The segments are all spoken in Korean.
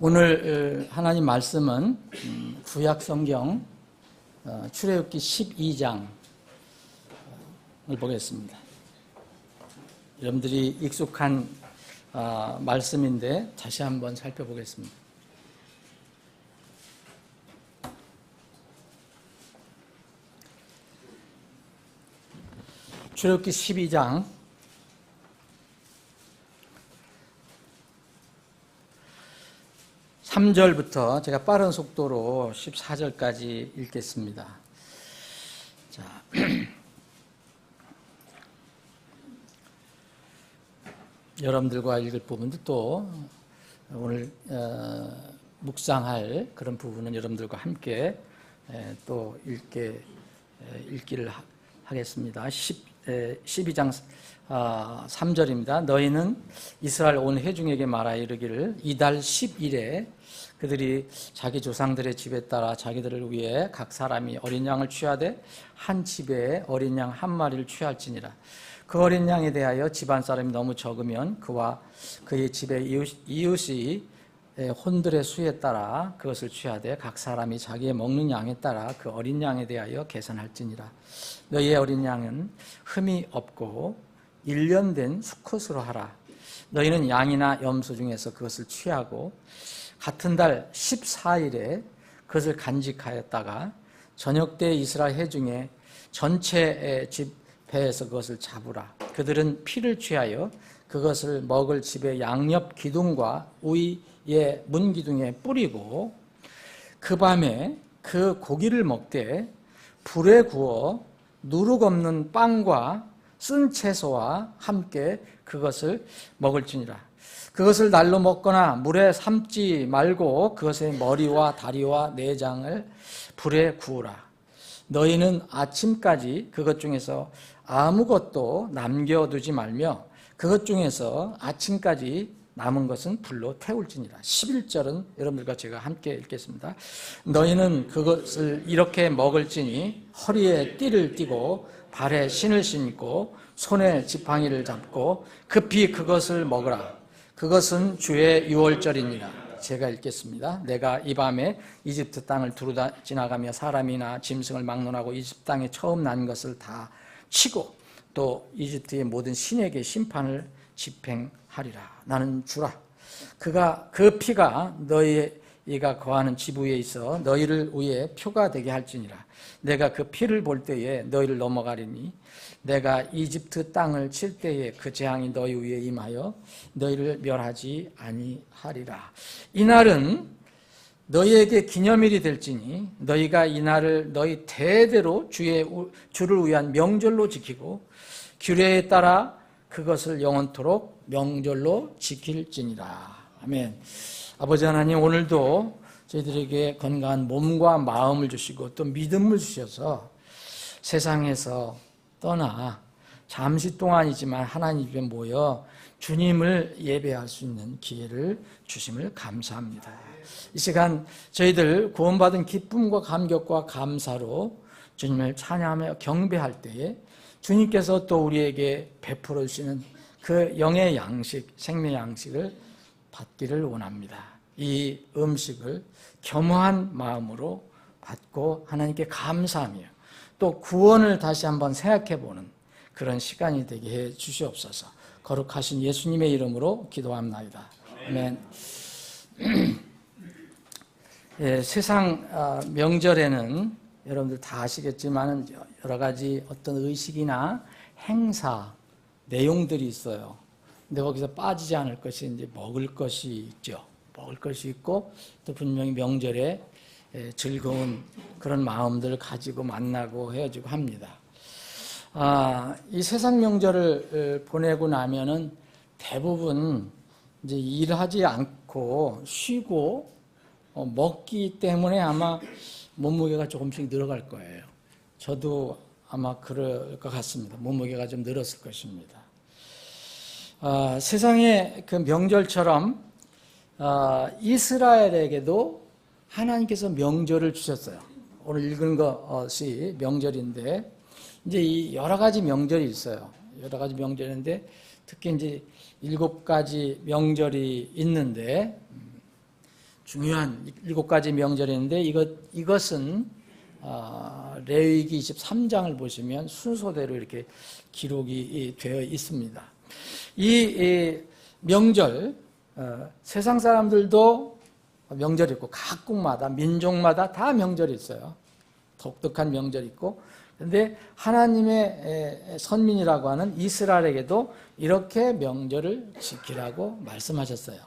오늘 하나님 말씀은 구약 성경 출애굽기 12장을 보겠습니다. 여러분들이 익숙한 말씀인데 다시 한번 살펴보겠습니다. 출애굽기 12장 3절부터 제가 빠른 속도로 14절까지 읽겠습니다. 자, 여러분들과 읽을 부분도 또 오늘 묵상할 그런 부분은 여러분들과 함께 또 읽기를 하겠습니다. 12장 3절입니다. 너희는 이스라엘 온 회중에게 말하여 이르기를 이달 10일에 그들이 자기 조상들의 집에 따라 자기들을 위해 각 사람이 어린 양을 취하되 한 집에 어린 양 한 마리를 취할지니라. 그 어린 양에 대하여 집안 사람이 너무 적으면 그와 그의 집의 이웃이 혼들의 수에 따라 그것을 취하되 각 사람이 자기의 먹는 양에 따라 그 어린 양에 대하여 계산할지니라. 너희의 어린 양은 흠이 없고 1년 된 수컷으로 하라. 너희는 양이나 염소 중에서 그것을 취하고 같은 달 14일에 그것을 간직하였다가 저녁 때 이스라엘 회중의 전체 집 배에서 그것을 잡으라. 그들은 피를 취하여 그것을 먹을 집의 양옆 기둥과 우이의 문 기둥에 뿌리고 그 밤에 그 고기를 먹되 불에 구워 누룩 없는 빵과 쓴 채소와 함께 그것을 먹을지니라. 그것을 날로 먹거나 물에 삶지 말고 그것의 머리와 다리와 내장을 불에 구우라. 너희는 아침까지 그것 중에서 아무것도 남겨두지 말며 그것 중에서 아침까지 남은 것은 불로 태울지니라. 11절은 여러분들과 제가 함께 읽겠습니다. 너희는 그것을 이렇게 먹을지니 허리에 띠를 띠고 발에 신을 신고 손에 지팡이를 잡고 급히 그것을 먹으라. 그것은 주의 유월절이니라. 제가 읽겠습니다. 내가 이 밤에 이집트 땅을 두루 지나가며 사람이나 짐승을 막론하고 이집트 땅에 처음 난 것을 다 치고 또 이집트의 모든 신에게 심판을 집행하리라. 나는 주라. 그 피가 너희가 거하는 집 위에 있어 너희를 위해 표가 되게 할지니라. 내가 그 피를 볼 때에 너희를 넘어가리니 내가 이집트 땅을 칠 때에 그 재앙이 너희 위에 임하여 너희를 멸하지 아니하리라. 이날은 너희에게 기념일이 될지니 너희가 이날을 너희 대대로 주를 위한 명절로 지키고 규례에 따라 그것을 영원토록 명절로 지킬지니라. 아멘. 아버지 하나님, 오늘도 저희들에게 건강한 몸과 마음을 주시고 또 믿음을 주셔서 세상에서 떠나 잠시 동안이지만 하나님 입에 모여 주님을 예배할 수 있는 기회를 주심을 감사합니다. 이 시간 저희들 구원받은 기쁨과 감격과 감사로 주님을 찬양하며 경배할 때에 주님께서 또 우리에게 베풀어 주시는 그 영의 양식, 생명 양식을 받기를 원합니다. 이 음식을 겸허한 마음으로 받고 하나님께 감사하며 또 구원을 다시 한번 생각해보는 그런 시간이 되게 해 주시옵소서. 거룩하신 예수님의 이름으로 기도합나이다. 아멘. 예, 세상 명절에는 여러분들 다 아시겠지만 여러 가지 어떤 의식이나 행사, 내용들이 있어요. 근데 거기서 빠지지 않을 것이 이제 먹을 것이 있죠. 먹을 것이 있고 또 분명히 명절에 즐거운 그런 마음들을 가지고 만나고 헤어지고 합니다. 이 세상 명절을 보내고 나면은 대부분 이제 일하지 않고 쉬고 먹기 때문에 아마 몸무게가 조금씩 늘어갈 거예요. 저도 아마 그럴 것 같습니다. 몸무게가 좀 늘었을 것입니다. 세상의 그 명절처럼 이스라엘에게도 하나님께서 명절을 주셨어요. 오늘 읽은 것이 명절인데 이제 이 여러 가지 명절이 있어요. 여러 가지 명절인데 특히 이제 7가지 명절이 있는데 중요한 7가지 명절인데 이것은 레위기 23장을 보시면 순서대로 이렇게 기록이 되어 있습니다. 이 명절, 세상 사람들도 명절이 있고 각국마다 민족마다 다 명절이 있어요. 독특한 명절이 있고, 그런데 하나님의 선민이라고 하는 이스라엘에게도 이렇게 명절을 지키라고 말씀하셨어요.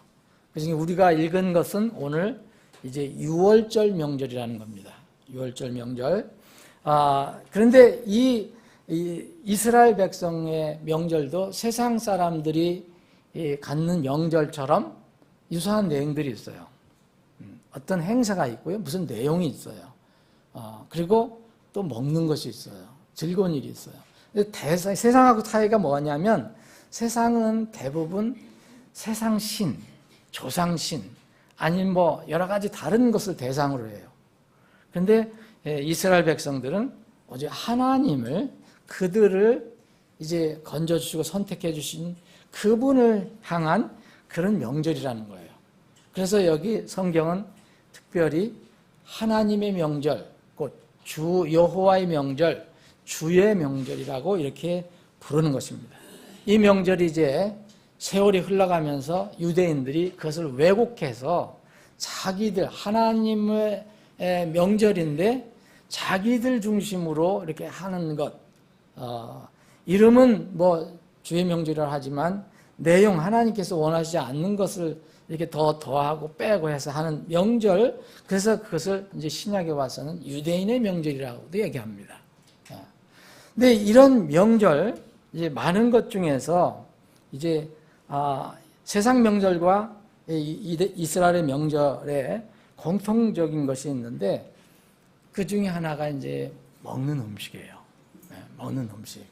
그래서 우리가 읽은 것은 오늘 이제 유월절 명절이라는 겁니다. 유월절 명절. 그런데 이 이스라엘 백성의 명절도 세상 사람들이 갖는 명절처럼 유사한 내용들이 있어요. 어떤 행사가 있고요. 무슨 내용이 있어요. 그리고 또 먹는 것이 있어요. 즐거운 일이 있어요. 세상하고 차이가 뭐냐면 세상은 대부분 세상 신, 조상신, 아니면 뭐 여러 가지 다른 것을 대상으로 해요. 그런데 이스라엘 백성들은 오직 하나님을, 그들을 이제 건져주시고 선택해 주신 그분을 향한 그런 명절이라는 거예요. 그래서 여기 성경은 특별히 하나님의 명절, 곧 주 여호와의 명절, 주의 명절이라고 이렇게 부르는 것입니다. 이 명절이 이제 세월이 흘러가면서 유대인들이 그것을 왜곡해서 자기들, 하나님의 명절인데 자기들 중심으로 이렇게 하는 것, 이름은 뭐 주의 명절이라 하지만 내용, 하나님께서 원하시지 않는 것을 이렇게 더하고 빼고 해서 하는 명절, 그래서 그것을 이제 신약에 와서는 유대인의 명절이라고도 얘기합니다. 근데 이런 명절, 이제 많은 것 중에서 이제 세상 명절과 이스라엘의 명절에 공통적인 것이 있는데 그 중에 하나가 이제 먹는 음식이에요. 먹는 음식.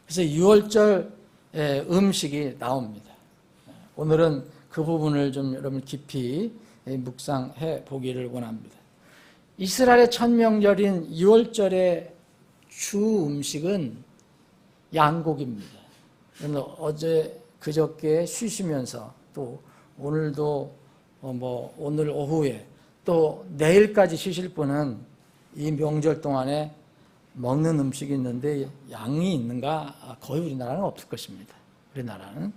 그래서 유월절 음식이 나옵니다. 오늘은 그 부분을 좀 여러분 깊이 묵상해 보기를 원합니다. 이스라엘의 첫 명절인 유월절의 주 음식은 양고기입니다. 어제 그저께 쉬시면서 또 오늘도 오늘 오후에 또 내일까지 쉬실 분은 이 명절 동안에 먹는 음식이 있는데 양이 있는가? 거의 우리나라는 없을 것입니다. 우리나라는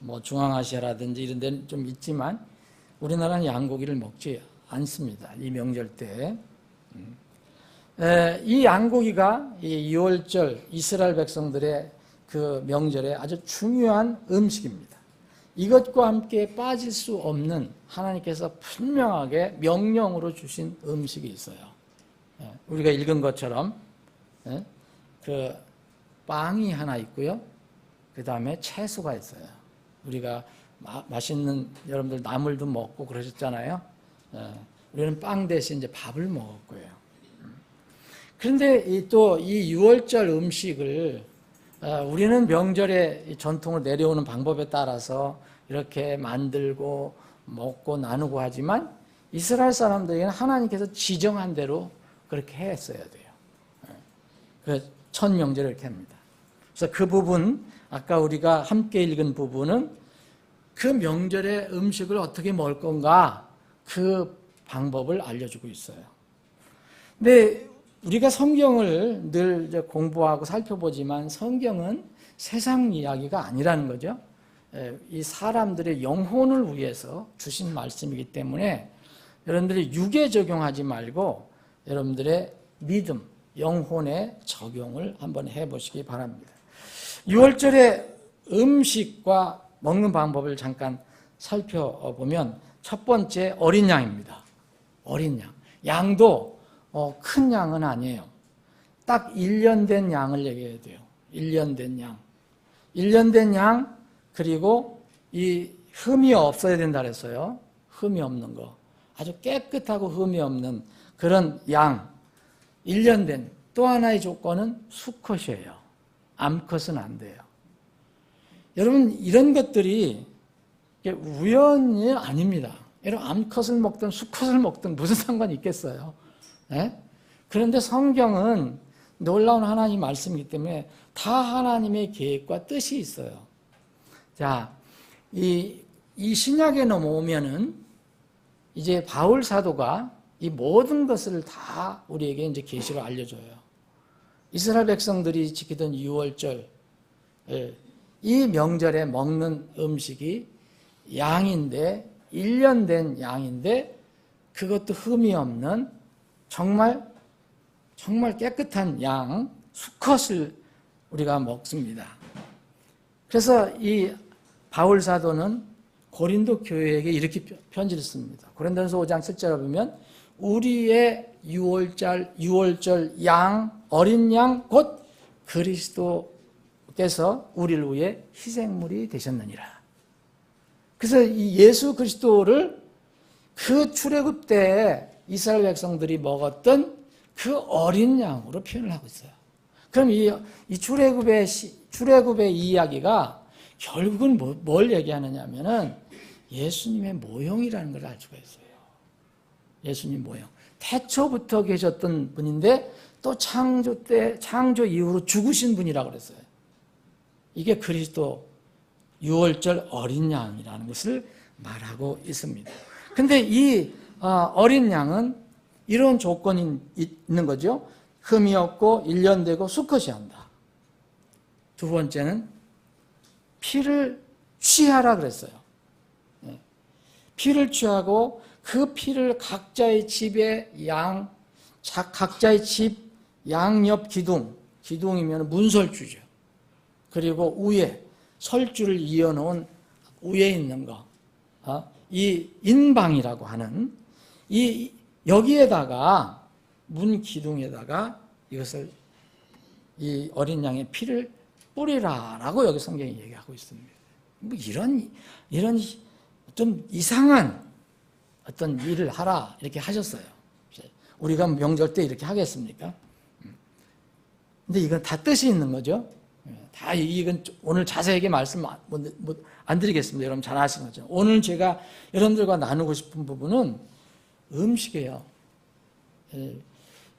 뭐 중앙아시아라든지 이런 데는 좀 있지만 우리나라는 양고기를 먹지 않습니다. 이 명절 때. 이 양고기가 이 유월절 이스라엘 백성들의 그 명절에 아주 중요한 음식입니다. 이것과 함께 빠질 수 없는 하나님께서 분명하게 명령으로 주신 음식이 있어요. 우리가 읽은 것처럼 그 빵이 하나 있고요. 그 다음에 채소가 있어요. 우리가 맛있는 여러분들 나물도 먹고 그러셨잖아요. 우리는 빵 대신 이제 밥을 먹었고요. 그런데 또 이 유월절 음식을 우리는 명절의 전통을 내려오는 방법에 따라서 이렇게 만들고 먹고 나누고 하지만 이스라엘 사람들에게는 하나님께서 지정한 대로 그렇게 했어야 돼요. 그래서 첫 명절을 이렇게 합니다. 그래서 그 부분, 아까 우리가 함께 읽은 부분은 그 명절의 음식을 어떻게 먹을 건가 그 방법을 알려주고 있어요. 근데 우리가 성경을 늘 공부하고 살펴보지만 성경은 세상 이야기가 아니라는 거죠. 이 사람들의 영혼을 위해서 주신 말씀이기 때문에 여러분들이 육에 적용하지 말고 여러분들의 믿음, 영혼에 적용을 한번 해보시기 바랍니다. 6월절의 음식과 먹는 방법을 잠깐 살펴보면 첫 번째 어린 양입니다. 어린 양. 양도 큰 양은 아니에요. 딱 1년 된 양을 얘기해야 돼요. 1년 된 양. 1년 된 양, 그리고 이 흠이 없어야 된다 그랬어요. 흠이 없는 거. 아주 깨끗하고 흠이 없는 그런 양. 1년 된. 또 하나의 조건은 수컷이에요. 암컷은 안 돼요. 여러분, 이런 것들이 우연이 아닙니다. 여러분, 암컷을 먹든 수컷을 먹든 무슨 상관이 있겠어요? 네? 그런데 성경은 놀라운 하나님 말씀이기 때문에 다 하나님의 계획과 뜻이 있어요. 자, 이 신약에 넘어오면은 이제 바울 사도가 이 모든 것을 다 우리에게 이제 계시로 알려줘요. 이스라엘 백성들이 지키던 유월절, 이 명절에 먹는 음식이 양인데, 1년 된 양인데, 그것도 흠이 없는 정말 깨끗한 양, 수컷을 우리가 먹습니다. 그래서 이 바울 사도는 고린도 교회에게 이렇게 편지를 씁니다. 고린도전서 5장 7절에 보면 우리의 유월절 양, 어린 양 곧 그리스도께서 우리를 위해 희생물이 되셨느니라. 그래서 이 예수 그리스도를 그 출애굽 때에 이스라엘 백성들이 먹었던 그 어린 양으로 표현을 하고 있어요. 그럼 이 출애굽의 이야기가 결국은 뭘 얘기하느냐 하면은 예수님의 모형이라는 걸 알 수가 있어요. 예수님 모형. 태초부터 계셨던 분인데 또 창조 이후로 죽으신 분이라고 그랬어요. 이게 그리스도 유월절 어린 양이라는 것을 말하고 있습니다. 근데 이 어린 양은 이런 조건이 있는 거죠. 흠이 없고 1년 되고 수컷이 한다. 두 번째는 피를 취하라 그랬어요. 피를 취하고 그 피를 각자의 집에 각자의 집 양옆 기둥이면 문설주죠. 그리고 위에 설주를 이어놓은 위에 있는 거, 이 인방이라고 하는 여기에다가 문 기둥에다가 이것을 이 어린 양의 피를 뿌리라라고 여기 성경이 얘기하고 있습니다. 뭐 이런 좀 이상한 어떤 일을 하라 이렇게 하셨어요. 우리가 명절 때 이렇게 하겠습니까? 근데 이건 다 뜻이 있는 거죠. 다 이건 오늘 자세하게 말씀 안 드리겠습니다. 여러분 잘 아시는 거죠. 오늘 제가 여러분들과 나누고 싶은 부분은 음식이에요.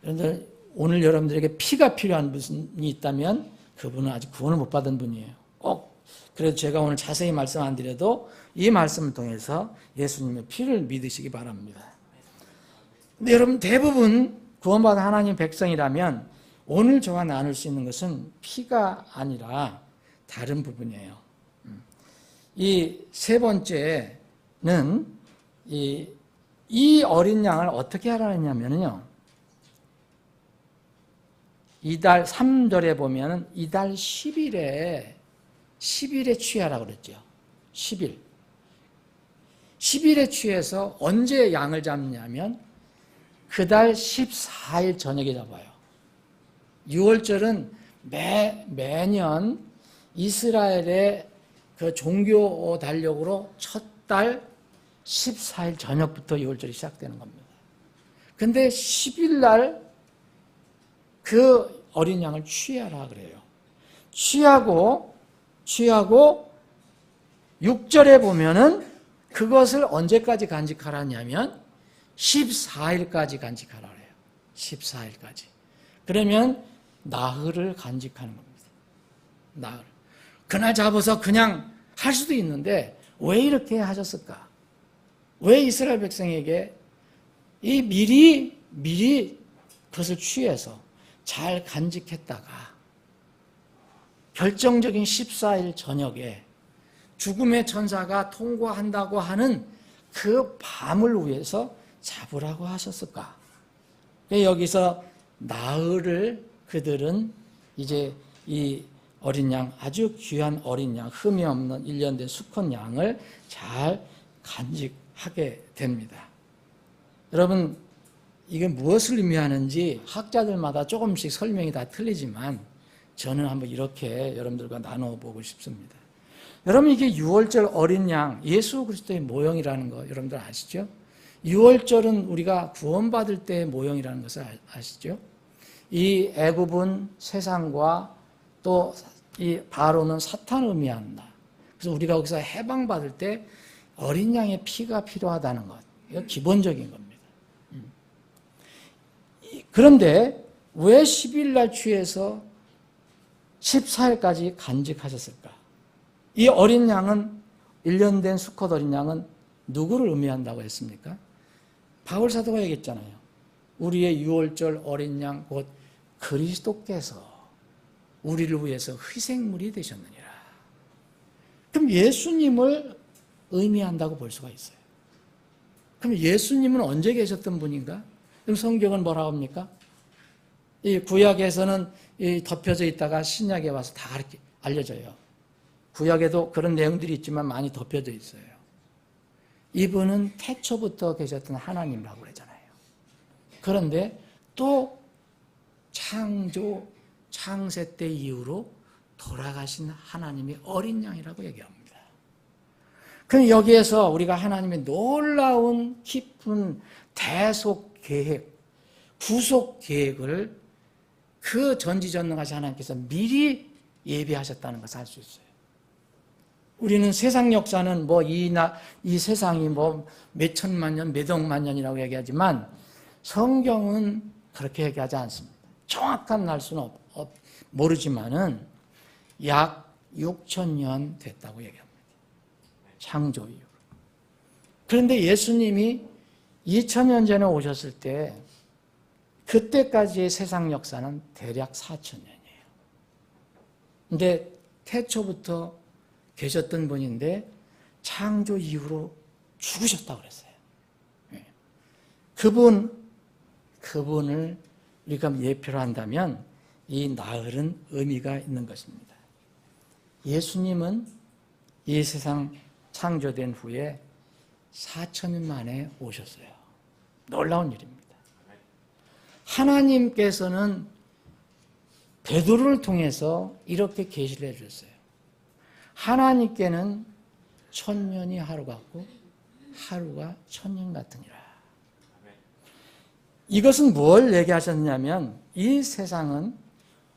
여러분들 오늘 여러분들에게 피가 필요한 분이 있다면 그분은 아직 구원을 못 받은 분이에요. 꼭 그래서 제가 오늘 자세히 말씀 안 드려도 이 말씀을 통해서 예수님의 피를 믿으시기 바랍니다. 근데 여러분 대부분 구원받은 하나님 백성이라면 오늘 저와 나눌 수 있는 것은 피가 아니라 다른 부분이에요. 이 세 번째는 이 어린 양을 어떻게 하라 했냐면요. 이달 3절에 보면 이달 10일에 취하라고 그랬죠. 10일. 10일에 취해서 언제 양을 잡냐면 그달 14일 저녁에 잡아요. 6월절은 매년 이스라엘의 그 종교 달력으로 첫 달 14일 저녁부터 6월절이 시작되는 겁니다. 근데 10일 날 그 어린 양을 취하라 그래요. 취하고 6절에 보면은 그것을 언제까지 간직하라냐면 14일까지 간직하라 그래요. 14일까지. 그러면 나흘을 간직하는 겁니다. 나흘. 그날 잡아서 그냥 할 수도 있는데 왜 이렇게 하셨을까? 왜 이스라엘 백성에게 이 미리 그것을 취해서 잘 간직했다가 결정적인 14일 저녁에 죽음의 천사가 통과한다고 하는 그 밤을 위해서 잡으라고 하셨을까? 여기서 나흘을 그들은 이제 이 어린 양, 아주 귀한 어린 양, 흠이 없는 1년 된 수컷 양을 잘 간직하게 됩니다. 여러분, 이게 무엇을 의미하는지 학자들마다 조금씩 설명이 다 틀리지만 저는 한번 이렇게 여러분들과 나눠보고 싶습니다. 여러분, 이게 6월절 어린 양, 예수 그리스도의 모형이라는 거 여러분들 아시죠? 6월절은 우리가 구원받을 때의 모형이라는 것을 아시죠? 이 애굽은 세상과 또 이 바로는 사탄을 의미한다. 그래서 우리가 거기서 해방받을 때 어린 양의 피가 필요하다는 것. 이거 기본적인 겁니다. 그런데 왜 10일 날 취해서 14일까지 간직하셨을까? 이 어린 양은 1년 된 수컷 어린 양은 누구를 의미한다고 했습니까? 바울 사도가 얘기했잖아요. 우리의 유월절 어린 양 곧 그리스도께서 우리를 위해서 희생물이 되셨느니라. 그럼 예수님을 의미한다고 볼 수가 있어요. 그럼 예수님은 언제 계셨던 분인가? 그럼 성경은 뭐라고 합니까? 이 구약에서는 덮여져 있다가 신약에 와서 다 알려져요. 구약에도 그런 내용들이 있지만 많이 덮여져 있어요. 이분은 태초부터 계셨던 하나님이라고 그러잖아요. 그런데 또 창세 때 이후로 돌아가신 하나님의 어린 양이라고 얘기합니다. 그럼 여기에서 우리가 하나님의 놀라운 깊은 대속 계획, 구속 계획을 그 전지전능하신 하나님께서 미리 예비하셨다는 것을 알 수 있어요. 우리는 세상 역사는 이 세상이 몇 천만 년, 몇 억만 년이라고 얘기하지만 성경은 그렇게 얘기하지 않습니다. 정확한 날수는 모르지만은 약 6,000년 됐다고 얘기합니다. 창조 이후로. 그런데 예수님이 2000년 전에 오셨을 때 그때까지의 세상 역사는 대략 4,000년이에요. 근데 태초부터 계셨던 분인데 창조 이후로 죽으셨다고 그랬어요. 그분을 우리가 예표로 한다면 이 나흘은 의미가 있는 것입니다. 예수님은 이 세상 창조된 후에 4,000년 만에 오셨어요. 놀라운 일입니다. 하나님께서는 베드로를 통해서 이렇게 계시를 해주셨어요. 하나님께는 1,000년이 하루 같고 하루가 1,000년 같으니라. 이것은 뭘 얘기하셨냐면 이 세상은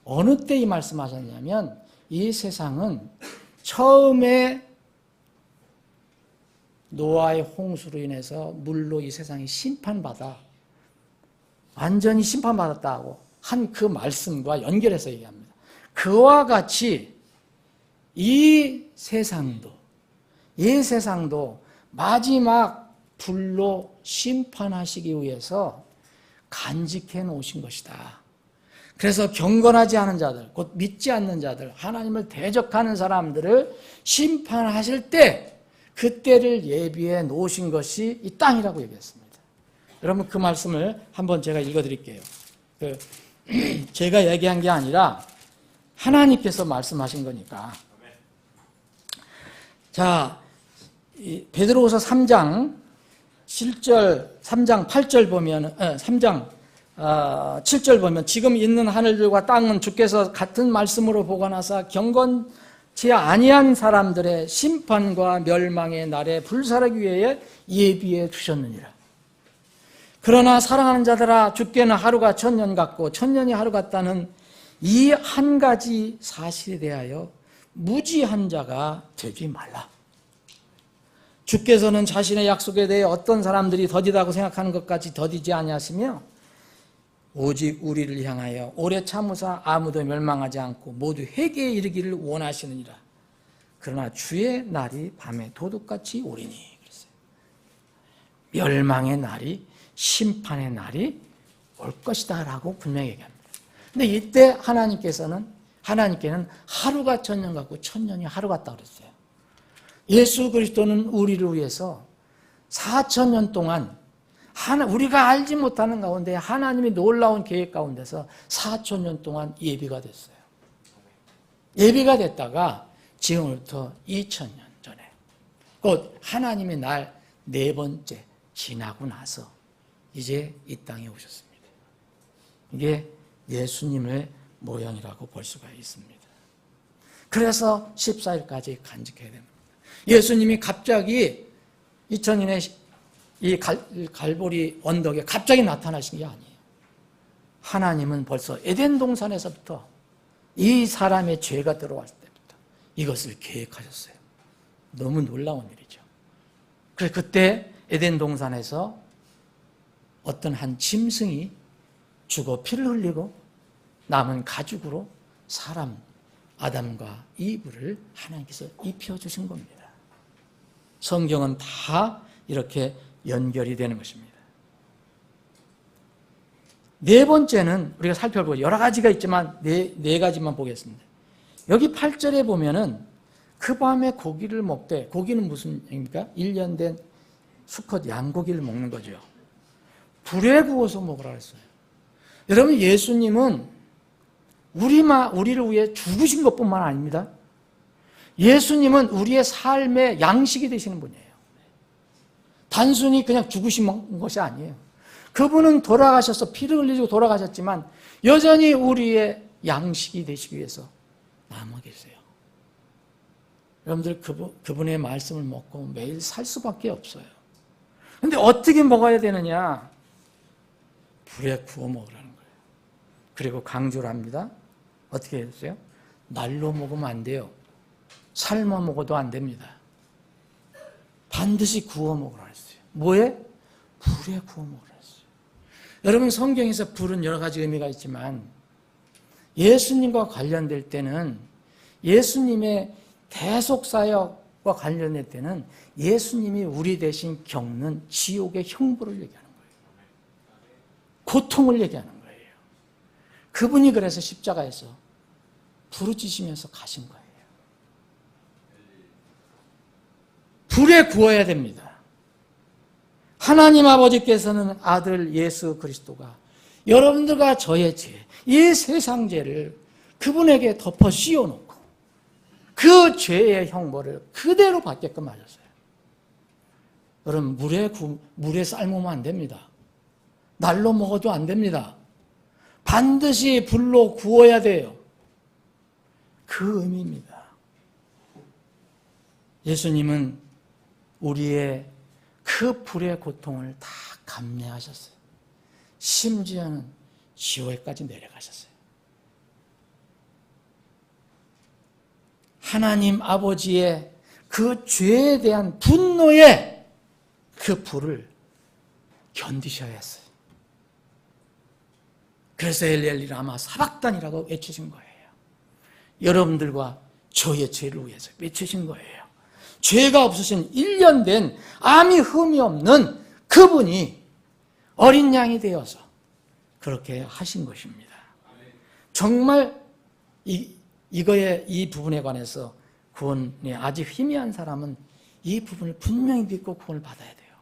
어느 때 이 말씀하셨냐면 이 세상은 처음에 노아의 홍수로 인해서 물로 이 세상이 심판받아 완전히 심판받았다고 한 그 말씀과 연결해서 얘기합니다. 그와 같이 이 세상도 마지막 불로 심판하시기 위해서 간직해 놓으신 것이다. 그래서 경건하지 않은 자들, 곧 믿지 않는 자들, 하나님을 대적하는 사람들을 심판하실 때 그때를 예비해 놓으신 것이 이 땅이라고 얘기했습니다. 여러분 그 말씀을 한번 제가 읽어드릴게요. 제가 얘기한 게 아니라 하나님께서 말씀하신 거니까. 자, 베드로후서 3장 8절 보면 3장 7절 보면 지금 있는 하늘들과 땅은 주께서 같은 말씀으로 보관하사 경건치 아니한 사람들의 심판과 멸망의 날에 불살하기 위해 예비해 두셨느니라. 그러나 사랑하는 자들아 주께는 하루가 1,000년 같고 1,000년이 하루 같다는 이 한 가지 사실에 대하여 무지한 자가 되지 말라. 주께서는 자신의 약속에 대해 어떤 사람들이 더디다고 생각하는 것까지 더디지 아니하시며 오직 우리를 향하여 오래 참으사 아무도 멸망하지 않고 모두 회개에 이르기를 원하시느니라. 그러나 주의 날이 밤에 도둑같이 오리니. 그랬어요. 멸망의 날이, 심판의 날이 올 것이다 라고 분명히 얘기합니다. 근데 이때 하나님께는 하루가 1,000년 같고 1,000년이 하루 같다 그랬어요. 예수 그리스도는 우리를 위해서 4,000년 동안 우리가 알지 못하는 가운데 하나님의 놀라운 계획 가운데서 4,000년 동안 예비가 됐어요. 예비가 됐다가 지금부터 2,000년 전에 곧 하나님의 날 4번째 지나고 나서 이제 이 땅에 오셨습니다. 이게 예수님의 모형이라고 볼 수가 있습니다. 그래서 14일까지 간직해야 됩니다. 예수님이 갑자기 2000년에 이 갈보리 언덕에 갑자기 나타나신 게 아니에요. 하나님은 벌써 에덴 동산에서부터 이 사람의 죄가 들어왔을 때부터 이것을 계획하셨어요. 너무 놀라운 일이죠. 그래서 그때 에덴 동산에서 어떤 한 짐승이 죽어 피를 흘리고 남은 가죽으로 사람 아담과 이브를 하나님께서 입혀주신 겁니다. 성경은 다 이렇게 연결이 되는 것입니다. 네 번째는 우리가 살펴보고 여러 가지가 있지만 네 가지만 보겠습니다. 여기 8절에 보면은 그 밤에 고기를 먹되, 고기는 무슨 얘기입니까? 1년 된 수컷 양고기를 먹는 거죠. 불에 구워서 먹으라 했어요. 여러분, 예수님은 우리를 위해 죽으신 것뿐만 아닙니다. 예수님은 우리의 삶의 양식이 되시는 분이에요. 단순히 그냥 죽으신 것이 아니에요. 그분은 돌아가셔서 피를 흘리고 돌아가셨지만 여전히 우리의 양식이 되시기 위해서 남아 계세요. 여러분들 그분의 말씀을 먹고 매일 살 수밖에 없어요. 그런데 어떻게 먹어야 되느냐? 불에 구워 먹으라는 거예요. 그리고 강조를 합니다. 어떻게 했어요? 날로 먹으면 안 돼요. 삶아 먹어도 안 됩니다. 반드시 구워 먹으라 했어요. 뭐에? 불에 구워 먹으라 했어요. 여러분, 성경에서 불은 여러 가지 의미가 있지만 예수님과 관련될 때는, 예수님의 대속사역과 관련될 때는 예수님이 우리 대신 겪는 지옥의 형벌을 얘기하는 거예요. 고통을 얘기하는 거예요. 그분이 그래서 십자가에서 부르짖으면서 가신 거예요. 불에 구워야 됩니다. 하나님 아버지께서는 아들 예수 그리스도가 여러분들과 저의 죄, 이 세상 죄를 그분에게 덮어 씌워놓고 그 죄의 형벌을 그대로 받게끔 하셨어요. 여러분, 물에 삶으면 안 됩니다. 날로 먹어도 안 됩니다. 반드시 불로 구워야 돼요. 그 의미입니다. 예수님은 우리의 그 불의 고통을 다 감내하셨어요. 심지어는 지옥에까지 내려가셨어요. 하나님 아버지의 그 죄에 대한 분노의 그 불을 견디셔야 했어요. 그래서 엘리엘리 라마 사박단이라고 외치신 거예요. 여러분들과 저의 죄를 위해서 외치신 거예요. 죄가 없으신 1년 된 아무 흠이 없는 그분이 어린 양이 되어서 그렇게 하신 것입니다. 정말 이 부분에 관해서 구원이 아직 희미한 사람은 이 부분을 분명히 믿고 구원을 받아야 돼요.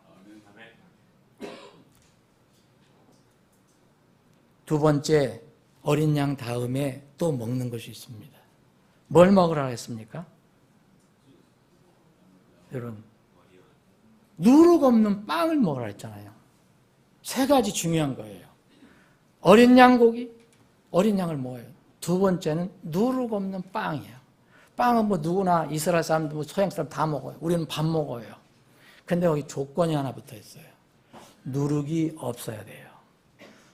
두 번째, 어린 양 다음에 또 먹는 것이 있습니다. 뭘 먹으라 했습니까? 여러분, 누룩 없는 빵을 먹으라 했잖아요. 세 가지 중요한 거예요. 어린 양 고기, 어린 양을 먹어요. 두 번째는 누룩 없는 빵이에요. 빵은 뭐 누구나 이스라엘 사람도 뭐 서양 사람 다 먹어요. 우리는 밥 먹어요. 근데 여기 조건이 하나 붙어 있어요. 누룩이 없어야 돼요.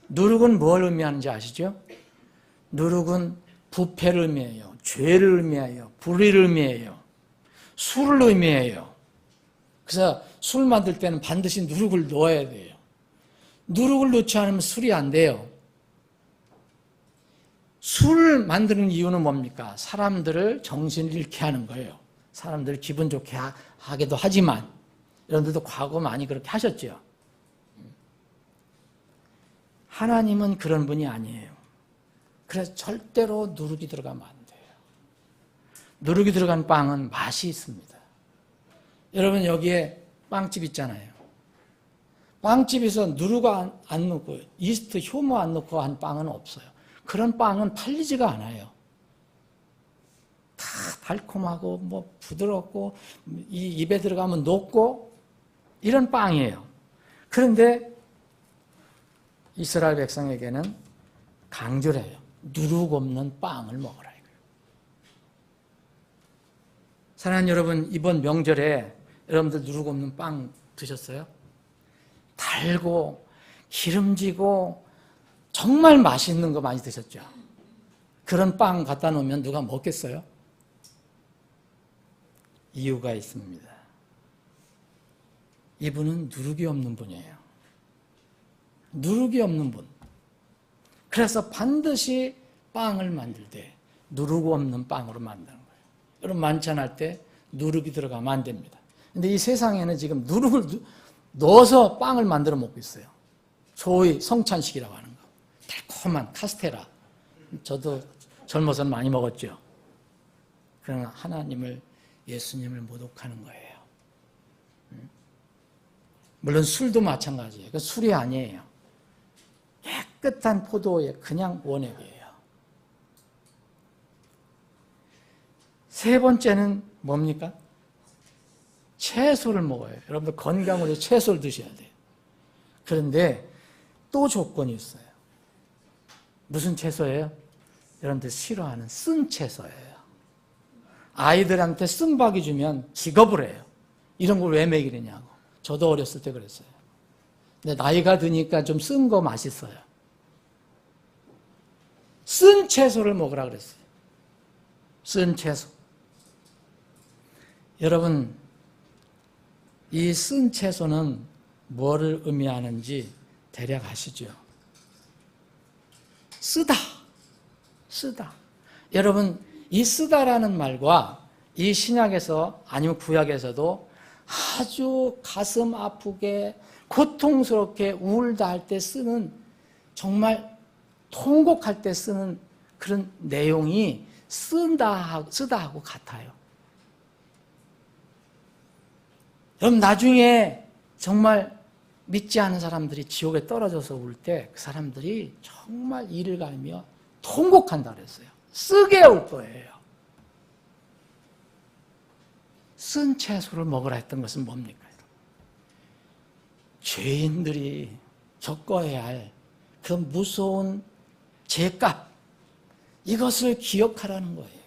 누룩은 뭘 의미하는지 아시죠? 누룩은 부패를 의미해요. 죄를 의미해요. 불의를 의미해요. 술을 의미해요. 그래서 술 만들 때는 반드시 누룩을 넣어야 돼요. 누룩을 넣지 않으면 술이 안 돼요. 술을 만드는 이유는 뭡니까? 사람들을 정신을 잃게 하는 거예요. 사람들을 기분 좋게 하기도 하지만 여러분들도 과거 많이 그렇게 하셨죠. 하나님은 그런 분이 아니에요. 그래서 절대로 누룩이 들어가면 안 돼요. 누룩이 들어간 빵은 맛이 있습니다. 여러분, 여기에 빵집 있잖아요. 빵집에서 누룩 안 넣고 이스트, 효모 안 넣고 한 빵은 없어요. 그런 빵은 팔리지가 않아요. 다 달콤하고 뭐 부드럽고 이 입에 들어가면 녹고 이런 빵이에요. 그런데 이스라엘 백성에게는 강조를 해요. 누룩 없는 빵을 먹으라 이거예요. 사랑하는 여러분, 이번 명절에 여러분들 누룩 없는 빵 드셨어요? 달고 기름지고 정말 맛있는 거 많이 드셨죠? 그런 빵 갖다 놓으면 누가 먹겠어요? 이유가 있습니다. 이분은 누룩이 없는 분이에요. 누룩이 없는 분. 그래서 반드시 빵을 만들 때 누룩 없는 빵으로 만드는 거예요. 여러분, 만찬할 때 누룩이 들어가면 안 됩니다. 근데 이 세상에는 지금 누룩을 넣어서 빵을 만들어 먹고 있어요. 소위 성찬식이라고 하는 거. 달콤한 카스테라. 저도 젊어서는 많이 먹었죠. 그러나 하나님을, 예수님을 모독하는 거예요. 물론 술도 마찬가지예요. 그 술이 아니에요. 깨끗한 포도의 그냥 원액이에요. 세 번째는 뭡니까? 채소를 먹어요. 여러분들 건강을 위해 채소를 드셔야 돼요. 그런데 또 조건이 있어요. 무슨 채소예요? 여러분들 싫어하는 쓴 채소예요. 아이들한테 쓴박이 주면 기겁을 해요. 이런 걸 왜 먹이느냐고. 저도 어렸을 때 그랬어요. 근데 나이가 드니까 좀 쓴 거 맛있어요. 쓴 채소를 먹으라 그랬어요. 쓴 채소. 여러분, 이 쓴 채소는 뭐를 의미하는지 대략 아시죠? 쓰다. 쓰다. 여러분, 이 쓰다라는 말과 이 신약에서 아니면 구약에서도 아주 가슴 아프게 고통스럽게 울다 할 때 쓰는, 정말 통곡할 때 쓰는 그런 내용이 쓰다하고 같아요. 그럼 나중에 정말 믿지 않은 사람들이 지옥에 떨어져서 울 때 그 사람들이 정말 이를 갈며 통곡한다 그랬어요. 쓰게 울 거예요. 쓴 채소를 먹으라 했던 것은 뭡니까? 죄인들이 겪어야 할 그 무서운 죄값, 이것을 기억하라는 거예요.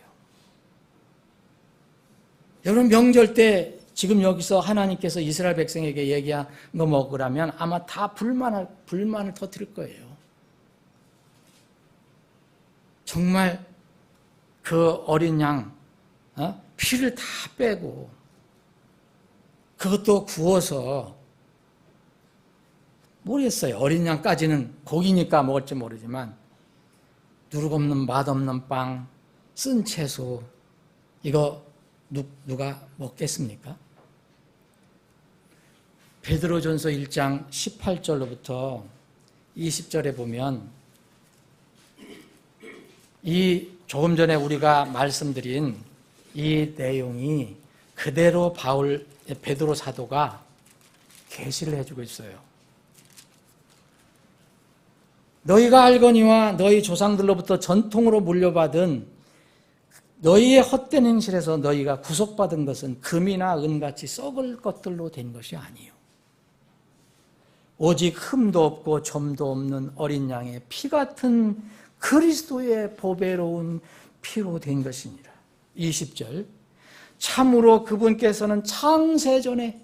여러분, 명절 때 지금 여기서 하나님께서 이스라엘 백성에게 얘기한 거 먹으라면 아마 다 불만을 터뜨릴 거예요. 정말 그 어린 양, 피를 다 빼고 그것도 구워서, 모르겠어요. 어린 양까지는 고기니까 먹을지 모르지만 누룩없는 맛없는 빵, 쓴 채소, 이거 누가 먹겠습니까? 베드로전서 1장 18절로부터 20절에 보면 이 조금 전에 우리가 말씀드린 이 내용이 그대로 베드로 사도가 계시를 해주고 있어요. 너희가 알거니와 너희 조상들로부터 전통으로 물려받은 너희의 헛된 행실에서 너희가 구속받은 것은 금이나 은같이 썩을 것들로 된 것이 아니요, 오직 흠도 없고 점도 없는 어린 양의 피 같은 그리스도의 보배로운 피로 된 것이니라. 20절, 참으로 그분께서는 창세전에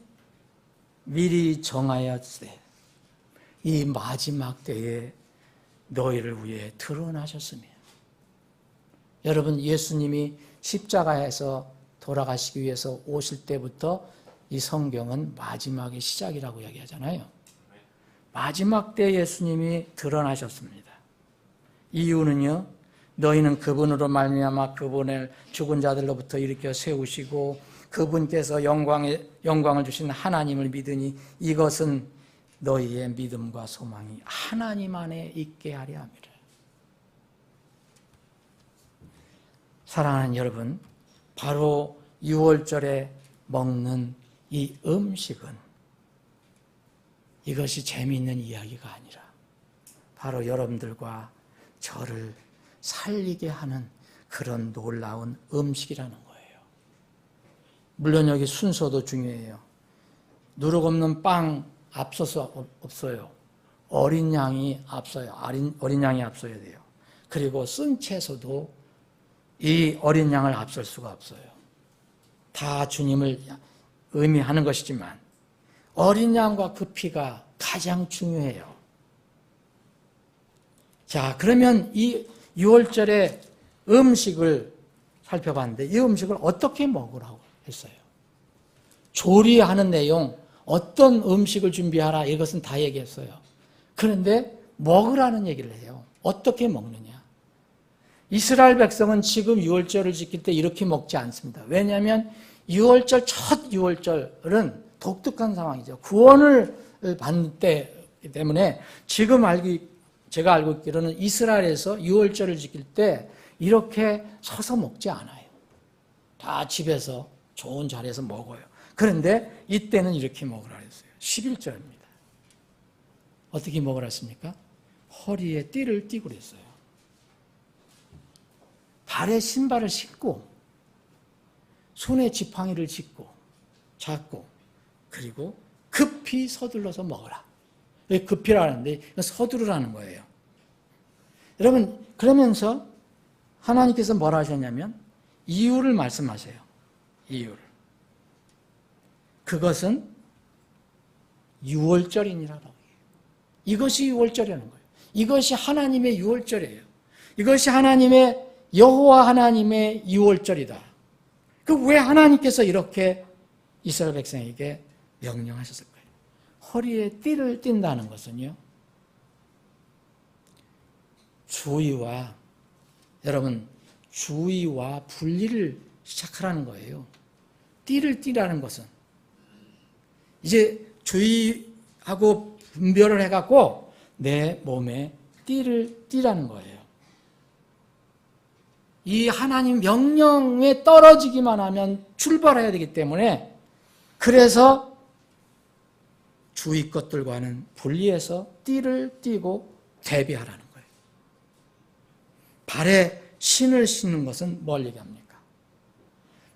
미리 정하였으되 이 마지막 때에 너희를 위해 드러나셨으며. 여러분, 예수님이 십자가에서 돌아가시기 위해서 오실 때부터 이 성경은 마지막의 시작이라고 이야기하잖아요. 마지막 때 예수님이 드러나셨습니다. 이유는요, 너희는 그분으로 말미암아 그분을 죽은 자들로부터 일으켜 세우시고 그분께서 영광을 주신 하나님을 믿으니 이것은 너희의 믿음과 소망이 하나님 안에 있게 하려 함이라. 사랑하는 여러분, 바로 6월절에 먹는 이 음식은 이것이 재미있는 이야기가 아니라 바로 여러분들과 저를 살리게 하는 그런 놀라운 음식이라는 거예요. 물론 여기 순서도 중요해요. 누룩 없는 빵 앞서서 없어요. 어린 양이 앞서요. 어린 양이 앞서야 돼요. 그리고 쓴 채소도 이 어린 양을 앞설 수가 없어요. 다 주님을 의미하는 것이지만 어린 양과 그 피가 가장 중요해요. 자, 그러면 이 6월절의 음식을 살펴봤는데 이 음식을 어떻게 먹으라고 했어요? 조리하는 내용, 어떤 음식을 준비하라, 이것은 다 얘기했어요. 그런데 먹으라는 얘기를 해요. 어떻게 먹느냐? 이스라엘 백성은 지금 6월절을 지킬 때 이렇게 먹지 않습니다. 왜냐하면 6월절, 첫 6월절은 독특한 상황이죠. 구원을 받는 때이기 때문에 지금 제가 알고 있기로는 이스라엘에서 유월절을 지킬 때 이렇게 서서 먹지 않아요. 다 집에서 좋은 자리에서 먹어요. 그런데 이때는 이렇게 먹으라 했어요. 11절입니다. 어떻게 먹으라 했습니까? 허리에 띠를 띠고 그랬어요. 발에 신발을 신고 손에 지팡이를 잡고 그리고 급히 서둘러서 먹어라. 왜 급히라는데 서두르라는 거예요. 여러분 그러면서 하나님께서 뭐라 하셨냐면 이유를 말씀하세요. 이유를. 그것은 유월절이니라라고 해요. 이것이 유월절이라는 거예요. 이것이 하나님의 유월절이에요. 이것이 하나님의 여호와 하나님의 유월절이다. 그 왜 하나님께서 이렇게 이스라엘 백성에게 명령하셨을까요? 허리에 띠를 띈다는 것은요. 여러분 주의와 분리를 시작하라는 거예요. 띠를 띠라는 것은 이제 주의하고 분별을 해갖고 내 몸에 띠를 띠라는 거예요. 이 하나님 명령에 떨어지기만 하면 출발해야 되기 때문에 그래서 주위 것들과는 분리해서 띠를 띠고 대비하라는 거예요. 발에 신을 신는 것은 뭘 얘기합니까?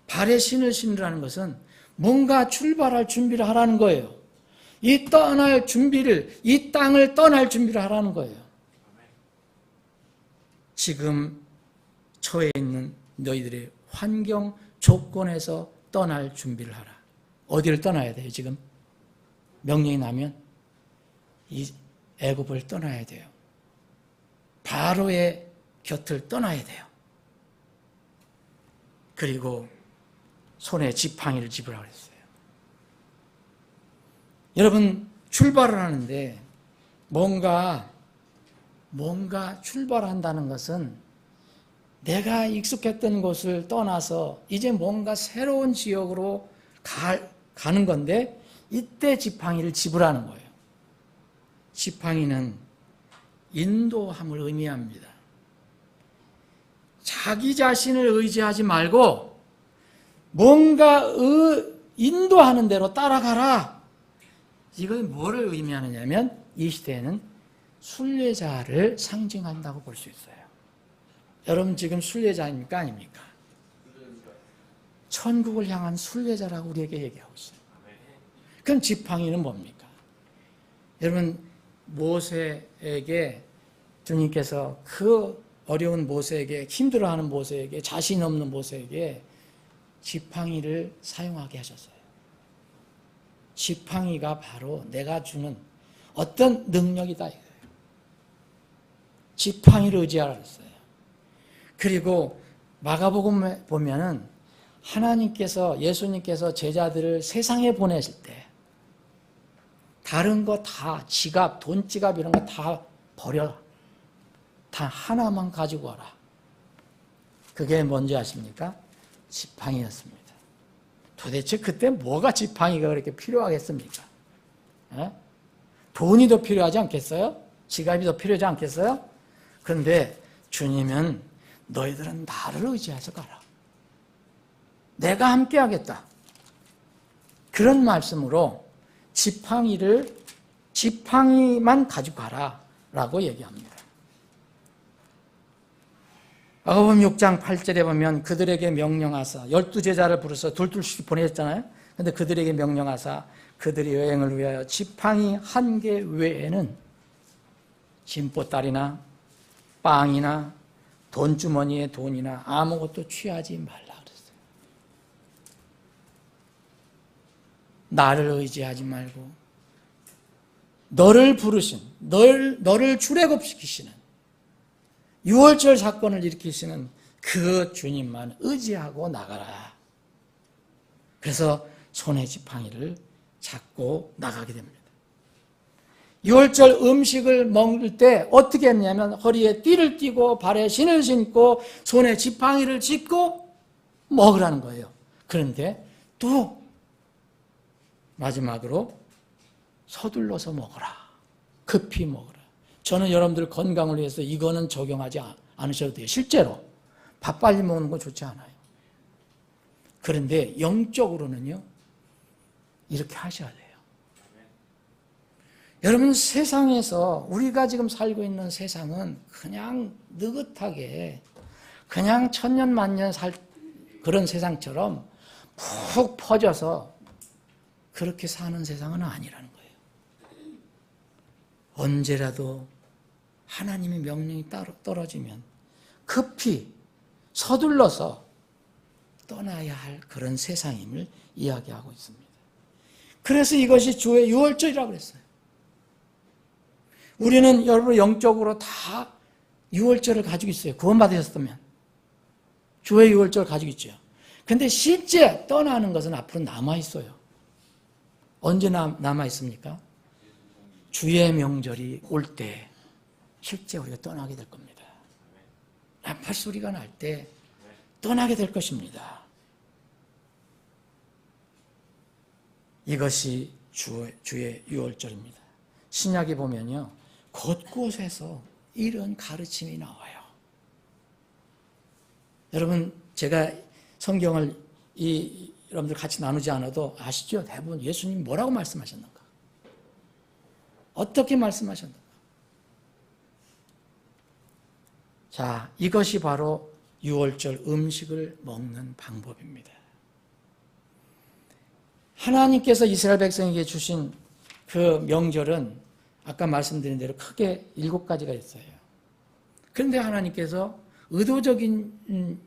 발에 신을 신으라는 것은 뭔가 출발할 준비를 하라는 거예요. 이 땅을 떠날 준비를 하라는 거예요. 지금 처해 있는 너희들의 환경 조건에서 떠날 준비를 하라. 어디를 떠나야 돼요, 지금? 명령이 나면 이 애굽을 떠나야 돼요. 바로의 곁을 떠나야 돼요. 그리고 손에 지팡이를 집으라고 했어요. 여러분 출발을 하는데 뭔가 출발한다는 것은 내가 익숙했던 곳을 떠나서 이제 뭔가 새로운 지역으로 가는 건데 이때 지팡이를 집으라는 거예요. 지팡이는 인도함을 의미합니다. 자기 자신을 의지하지 말고 뭔가 인도하는 대로 따라가라. 이건 뭐를 의미하느냐면 이 시대에는 순례자를 상징한다고 볼 수 있어요. 여러분 지금 순례자입니까? 아닙니까? 천국을 향한 순례자라고 우리에게 얘기하고 있어요. 그럼 지팡이는 뭡니까? 여러분 모세에게 주님께서 그 어려운 모세에게 힘들어하는 모세에게 자신 없는 모세에게 지팡이를 사용하게 하셨어요. 지팡이가 바로 내가 주는 어떤 능력이다. 지팡이를 의지하라 그랬어요. 그리고 마가복음에 보면은 예수님께서 제자들을 세상에 보내실 때 다른 거 다 지갑, 돈지갑 이런 거 다 버려. 단 하나만 가지고 와라. 그게 뭔지 아십니까? 지팡이였습니다. 도대체 그때 뭐가 지팡이가 그렇게 필요하겠습니까? 돈이 더 필요하지 않겠어요? 지갑이 더 필요하지 않겠어요? 그런데 주님은 너희들은 나를 의지해서 가라. 내가 함께 하겠다. 그런 말씀으로 지팡이만 가지고 가라 라고 얘기합니다. 마가복음 6장 8절에 보면 그들에게 명령하사 12제자를 부르서 둘둘씩 보내셨잖아요. 그런데 그들에게 명령하사 그들이 여행을 위하여 지팡이 한 개 외에는 짐보따리나 빵이나 돈주머니에 돈이나 아무것도 취하지 말라 그랬어요. 나를 의지하지 말고 너를 부르신, 너를 출애굽시키시는 유월절 사건을 일으키시는 그 주님만 의지하고 나가라. 그래서 손에 지팡이를 잡고 나가게 됩니다. 유월절 음식을 먹을 때 어떻게 했냐면 허리에 띠를 띠고 발에 신을 신고 손에 지팡이를 짚고 먹으라는 거예요. 그런데 또 마지막으로 서둘러서 먹어라. 급히 먹어라. 저는 여러분들 건강을 위해서 이거는 적용하지 않으셔도 돼요. 실제로 밥 빨리 먹는 건 좋지 않아요. 그런데 영적으로는요, 이렇게 하셔야 돼요. 여러분, 세상에서 우리가 지금 살고 있는 세상은 그냥 느긋하게 그냥 천년만년 살 그런 세상처럼 푹 퍼져서 그렇게 사는 세상은 아니라는 거예요. 언제라도 하나님의 명령이 떨어지면 급히 서둘러서 떠나야 할 그런 세상임을 이야기하고 있습니다. 그래서 이것이 주의 유월절이라고 그랬어요. 우리는 여러분 영적으로 다 유월절을 가지고 있어요. 구원받으셨다면 주의 유월절을 가지고 있죠. 근데 실제 떠나는 것은 앞으로 남아있어요. 언제 남아있습니까? 주의 명절이 올 때 실제 우리가 떠나게 될 겁니다. 나팔 소리가 날 때 떠나게 될 것입니다. 이것이 주의 유월절입니다. 신약에 보면요, 곳곳에서 이런 가르침이 나와요. 여러분, 제가 성경을 여러분들 같이 나누지 않아도 아시죠? 대부분 예수님이 뭐라고 말씀하셨는가? 어떻게 말씀하셨는가? 자, 이것이 바로 유월절 음식을 먹는 방법입니다. 하나님께서 이스라엘 백성에게 주신 그 명절은 아까 말씀드린 대로 크게 7가지가 있어요. 그런데 하나님께서 의도적인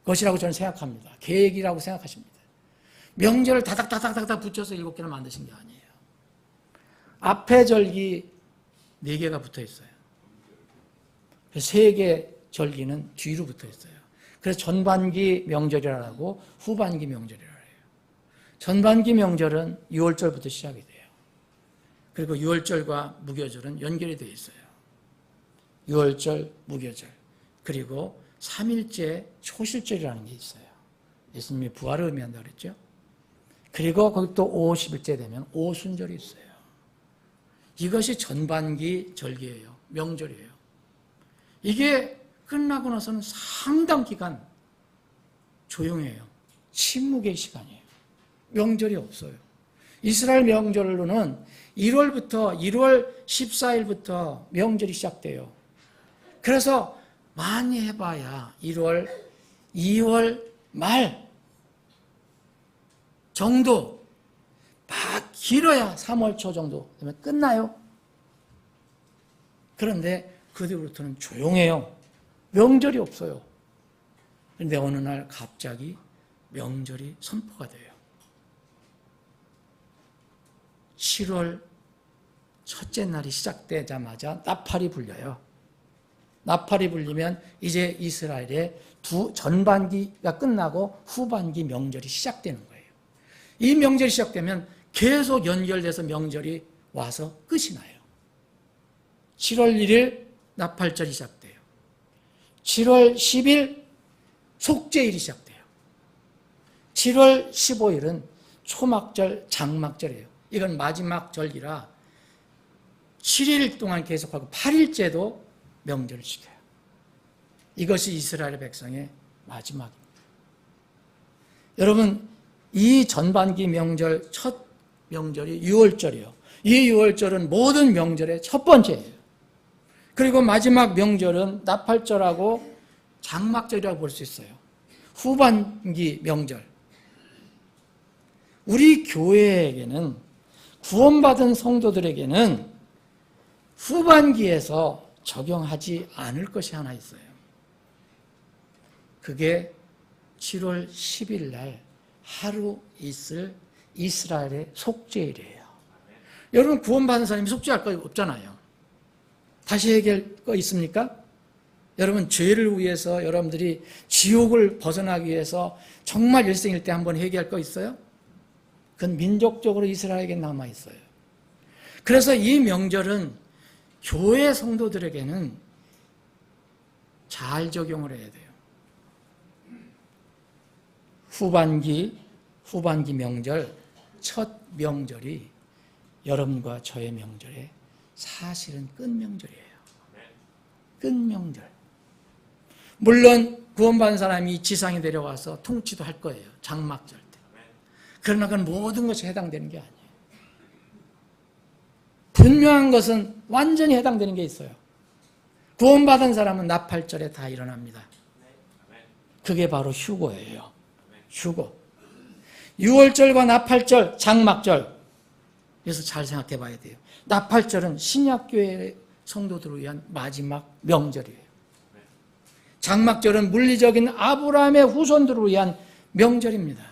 것이라고 저는 생각합니다. 계획이라고 생각하십니다. 명절을 다닥다닥다닥 붙여서 7개나 만드신 게 아니에요. 앞에 절기 4개가 붙어 있어요. 3개 절기는 뒤로 붙어 있어요. 그래서 전반기 명절이라고 후반기 명절이라고 해요. 전반기 명절은 6월절부터 시작이 돼요. 그리고 6월절과 무교절은 연결이 되어 있어요. 6월절, 무교절. 그리고 3일째 초실절이라는 게 있어요. 예수님이 부활을 의미한다고 그랬죠. 그리고 거기 또 50일째 되면 오순절이 있어요. 이것이 전반기 절기예요. 명절이에요. 이게 끝나고 나서는 상당 기간 조용해요. 침묵의 시간이에요. 명절이 없어요. 이스라엘 명절로는 1월 14일부터 명절이 시작돼요. 그래서 많이 해봐야 1월, 2월 말 정도, 막 길어야 3월 초 정도 되면 끝나요. 그런데 그 뒤부터는 조용해요. 명절이 없어요. 그런데 어느 날 갑자기 명절이 선포가 돼요. 7월 첫째 날이 시작되자마자 나팔이 불려요. 나팔이 불리면 이제 이스라엘의 전반기가 끝나고 후반기 명절이 시작되는 거예요. 이 명절이 시작되면 계속 연결돼서 명절이 와서 끝이 나요. 7월 1일 나팔절이 시작돼요. 7월 10일 속죄일이 시작돼요. 7월 15일은 초막절, 장막절이에요. 이건 마지막 절기라 7일 동안 계속하고 8일째도 명절을 지켜요. 이것이 이스라엘 백성의 마지막입니다. 여러분, 이 전반기 명절 첫 명절이 유월절이에요. 이 유월절은 모든 명절의 첫 번째예요. 그리고 마지막 명절은 나팔절하고 장막절이라고 볼 수 있어요. 후반기 명절. 우리 교회에게는, 구원받은 성도들에게는 후반기에서 적용하지 않을 것이 하나 있어요. 그게 7월 10일 날 하루 있을 이스라엘의 속죄일이에요. 여러분, 구원받은 사람이 속죄할 거 없잖아요. 다시 얘기할 거 있습니까? 여러분, 죄를 위해서 여러분들이 지옥을 벗어나기 위해서 정말 일생일 때 한번 회개할 거 있어요? 그건 민족적으로 이스라엘에게 남아있어요. 그래서 이 명절은 교회 성도들에게는 잘 적용을 해야 돼요. 후반기 명절, 첫 명절이 여러분과 저의 명절의 사실은 끝명절이에요. 끝명절. 물론 구원받은 사람이 지상에 내려와서 통치도 할 거예요. 장막절 때. 그러나 그건 모든 것이 해당되는 게 아니에요. 분명한 것은 완전히 해당되는 게 있어요. 구원받은 사람은 나팔절에 다 일어납니다. 그게 바로 휴거예요. 휴거. 유월절과 나팔절, 장막절. 그래서 잘 생각해 봐야 돼요. 나팔절은 신약교회 성도들을 위한 마지막 명절이에요. 장막절은 물리적인 아브라함의 후손들을 위한 명절입니다.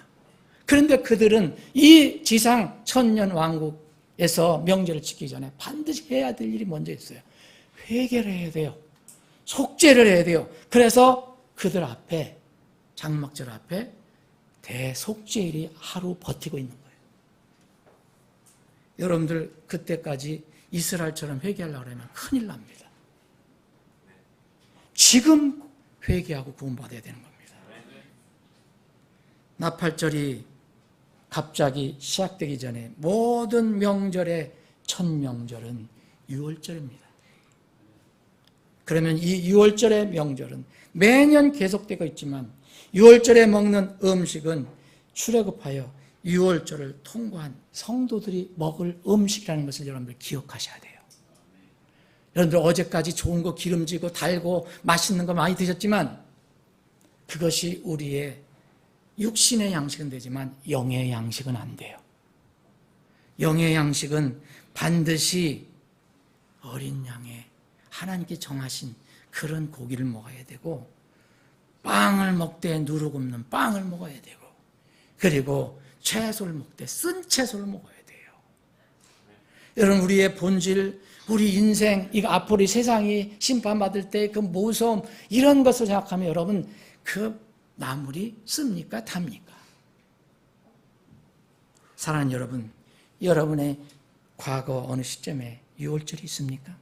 그런데 그들은 이 지상 천년 왕국에서 명절을 지키기 전에 반드시 해야 될 일이 먼저 있어요. 회개를 해야 돼요. 속죄를 해야 돼요. 그래서 그들 앞에, 장막절 앞에 대속죄일이 하루 버티고 있는 거예요. 여러분들 그때까지 이스라엘처럼 회개하려고 하면 큰일 납니다. 지금 회개하고 구원받아야 되는 겁니다. 나팔절이 갑자기 시작되기 전에 모든 명절의 첫 명절은 유월절입니다. 그러면 이 유월절의 명절은 매년 계속되고 있지만 유월절에 먹는 음식은 출애굽하여 유월절을 통과한 성도들이 먹을 음식이라는 것을 여러분들 기억하셔야 돼요. 여러분들 어제까지 좋은 거 기름지고 달고 맛있는 거 많이 드셨지만 그것이 우리의 육신의 양식은 되지만 영의 양식은 안 돼요. 영의 양식은 반드시 어린 양의 하나님께 정하신 그런 고기를 먹어야 되고 빵을 먹되 누룩 없는 빵을 먹어야 되고 그리고 채소를 먹되 쓴 채소를 먹어야 돼요. 여러분 우리의 본질, 우리 인생, 이 앞으로 세상이 심판받을 때 그 무서움 이런 것을 생각하면 여러분 그 나물이 씁니까? 답니까? 사랑하는 여러분, 여러분의 과거 어느 시점에 유월절이 있습니까?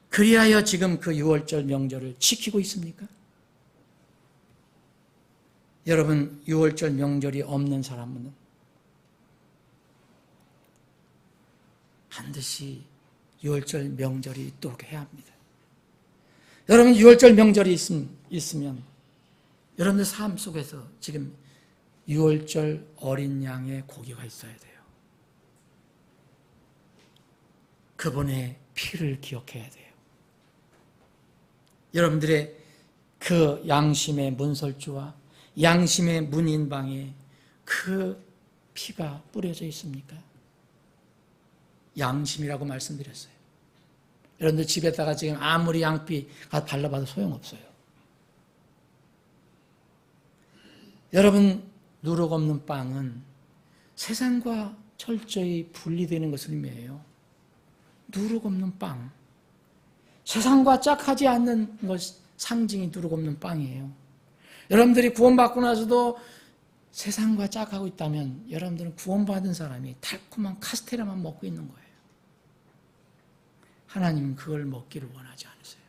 그리하여 지금 그 유월절 명절을 지키고 있습니까? 여러분 유월절 명절이 없는 사람은 반드시 유월절 명절이 있도록 해야 합니다. 여러분 유월절 명절이 있으면 여러분들 삶 속에서 지금 유월절 어린 양의 고기가 있어야 돼요. 그분의 피를 기억해야 돼요. 여러분들의 그 양심의 문설주와 양심의 문인방에 그 피가 뿌려져 있습니까? 양심이라고 말씀드렸어요. 여러분들 집에다가 지금 아무리 양피 발라봐도 소용없어요. 여러분 누룩 없는 빵은 세상과 철저히 분리되는 것을 의미해요. 누룩 없는 빵. 세상과 짝하지 않는 것 상징이 누룩 없는 빵이에요. 여러분들이 구원받고 나서도 세상과 짝하고 있다면 여러분들은 구원받은 사람이 달콤한 카스테라만 먹고 있는 거예요. 하나님은 그걸 먹기를 원하지 않으세요.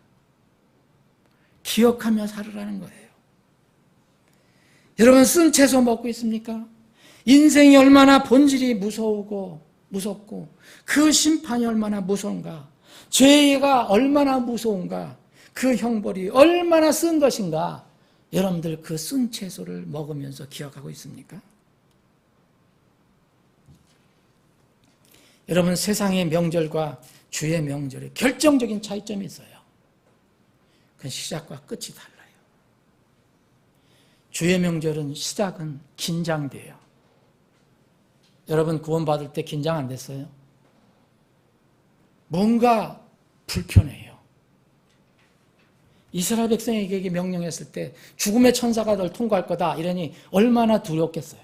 기억하며 살으라는 거예요. 여러분 쓴 채소 먹고 있습니까? 인생이 얼마나 본질이 무섭고 그 심판이 얼마나 무서운가, 죄가 얼마나 무서운가, 그 형벌이 얼마나 쓴 것인가, 여러분들 그 쓴 채소를 먹으면서 기억하고 있습니까? 여러분 세상의 명절과 주의 명절에 결정적인 차이점이 있어요. 그건 시작과 끝이 달라요. 주의 명절은 시작은 긴장돼요. 여러분 구원받을 때 긴장 안 됐어요? 뭔가 불편해요. 이스라엘 백성에게 명령했을 때 죽음의 천사가 널 통과할 거다 이러니 얼마나 두렵겠어요.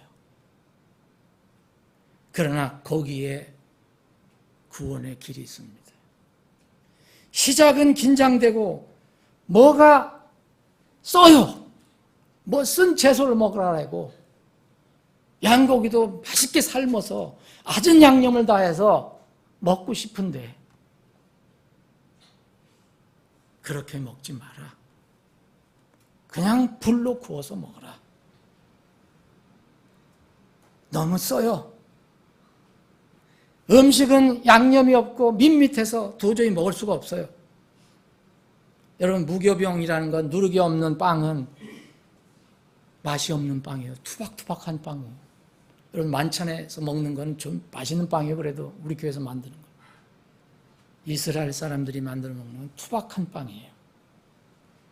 그러나 거기에 구원의 길이 있습니다. 시작은 긴장되고 뭐가 써요. 뭐 쓴 채소를 먹으라고 양고기도 맛있게 삶아서 아전 양념을 다해서 먹고 싶은데 그렇게 먹지 마라. 그냥 불로 구워서 먹어라. 너무 써요. 음식은 양념이 없고 밋밋해서 도저히 먹을 수가 없어요. 여러분, 무교병이라는 건 누룩이 없는 빵은 맛이 없는 빵이에요. 투박투박한 빵이에요. 여러분, 만찬에서 먹는 건 좀 맛있는 빵이에요. 그래도 우리 교회에서 만드는 거. 이스라엘 사람들이 만들어 먹는 건 투박한 빵이에요.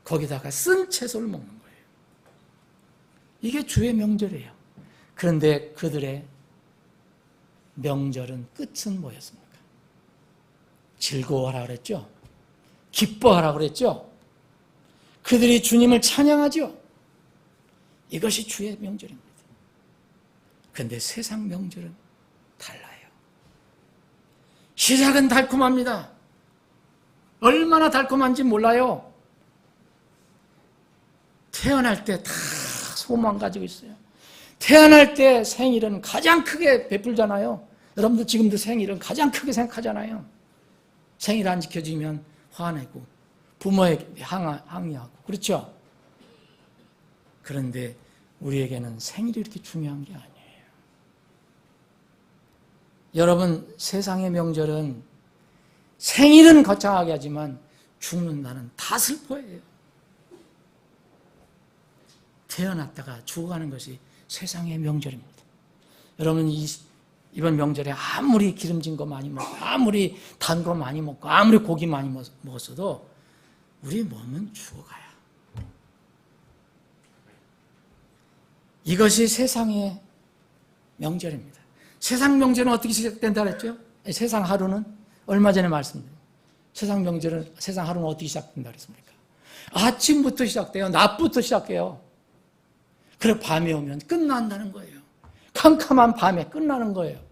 거기다가 쓴 채소를 먹는 거예요. 이게 주의 명절이에요. 그런데 그들의 명절은 끝은 뭐였습니까? 즐거워하라 그랬죠? 기뻐하라 그랬죠? 그들이 주님을 찬양하죠? 이것이 주의 명절입니다. 그런데 세상 명절은 달라요. 시작은 달콤합니다. 얼마나 달콤한지 몰라요. 태어날 때 다 소망 가지고 있어요. 태어날 때 생일은 가장 크게 베풀잖아요. 여러분들 지금도 생일은 가장 크게 생각하잖아요. 생일 안 지켜지면 화내고 부모에게 항의하고 그렇죠? 그런데 우리에게는 생일이 이렇게 중요한 게 아니에요. 여러분, 세상의 명절은 생일은 거창하게 하지만 죽는 날은 다 슬퍼해요. 태어났다가 죽어가는 것이 세상의 명절입니다. 여러분, 이번 명절에 아무리 기름진 거 많이 먹고 아무리 단 거 많이 먹고 아무리 고기 많이 먹었어도 우리 몸은 죽어가요. 이것이 세상의 명절입니다. 세상 명절은 어떻게 시작된다 그랬죠? 세상 하루는 얼마 전에 말씀드렸어요. 세상 명절은, 세상 하루는 어떻게 시작된다 그랬습니까? 아침부터 시작돼요. 낮부터 시작해요. 그리고 밤에 오면 끝난다는 거예요. 캄캄한 밤에 끝나는 거예요.